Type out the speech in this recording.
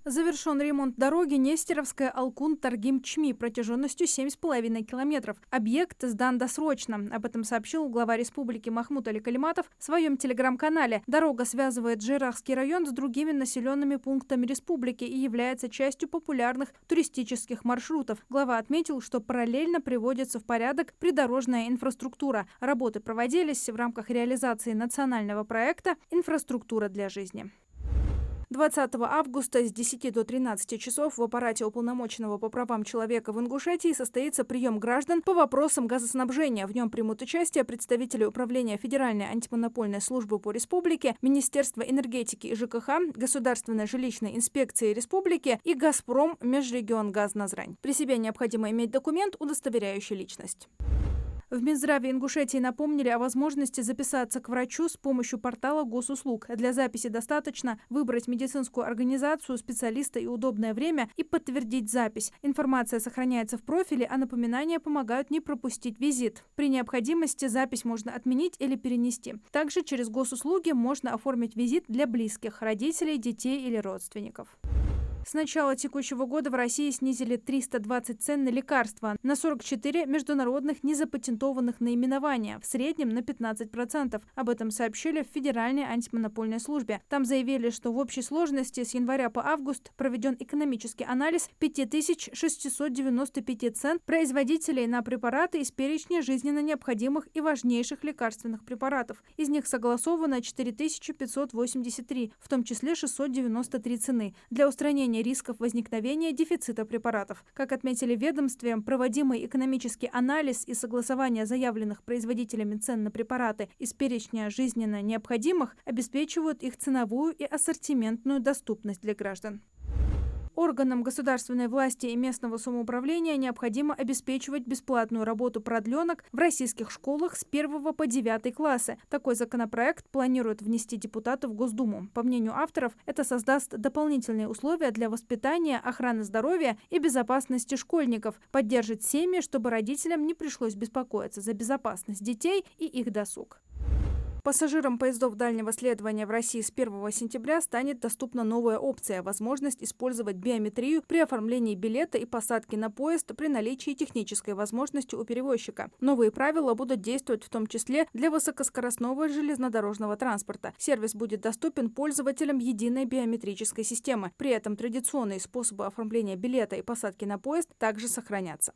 Завершен ремонт дороги Нестеровская-Алкун-Таргим-Чми протяженностью 7,5 километров. Объект сдан досрочно. Об этом сообщил глава республики Махмуд Али Калиматов в своем телеграм-канале. Дорога связывает Джейрахский район с другими населенными пунктами республики и является частью популярных туристических маршрутов. Глава отметил, что параллельно приводится в порядок придорожная инфраструктура. Работы проводились в рамках реализации национального проекта «Инфраструктура для жизни». 20 августа с 10 до 13 часов в аппарате уполномоченного по правам человека в Ингушетии состоится прием граждан по вопросам газоснабжения. В нем примут участие представители Управления Федеральной антимонопольной службы по республике, Министерства энергетики и ЖКХ, Государственной жилищной инспекции республики и «Газпром» Межрегионгаз Назрань. При себе необходимо иметь документ, удостоверяющий личность. В Минздраве Ингушетии напомнили о возможности записаться к врачу с помощью портала госуслуг. Для записи достаточно выбрать медицинскую организацию, специалиста и удобное время и подтвердить запись. Информация сохраняется в профиле, а напоминания помогают не пропустить визит. При необходимости запись можно отменить или перенести. Также через госуслуги можно оформить визит для близких, родителей, детей или родственников. С начала текущего года в России снизили 320 цен на лекарства, на 44 международных незапатентованных наименования, в среднем на 15%. Об этом сообщили в Федеральной антимонопольной службе. Там заявили, что в общей сложности с января по август проведен экономический анализ 5695 цен производителей на препараты из перечня жизненно необходимых и важнейших лекарственных препаратов. Из них согласовано 4583, в том числе 693 цены. Для устранения рисков возникновения дефицита препаратов. Как отметили в ведомстве, проводимый экономический анализ и согласование заявленных производителями цен на препараты из перечня жизненно необходимых обеспечивают их ценовую и ассортиментную доступность для граждан. Органам государственной власти и местного самоуправления необходимо обеспечивать бесплатную работу продленок в российских школах с 1 по 9 классы. Такой законопроект планируют внести депутаты в Госдуму. По мнению авторов, это создаст дополнительные условия для воспитания, охраны здоровья и безопасности школьников, поддержит семьи, чтобы родителям не пришлось беспокоиться за безопасность детей и их досуг. Пассажирам поездов дальнего следования в России с 1 сентября станет доступна новая опция – возможность использовать биометрию при оформлении билета и посадке на поезд при наличии технической возможности у перевозчика. Новые правила будут действовать в том числе для высокоскоростного железнодорожного транспорта. Сервис будет доступен пользователям единой биометрической системы. При этом традиционные способы оформления билета и посадки на поезд также сохранятся.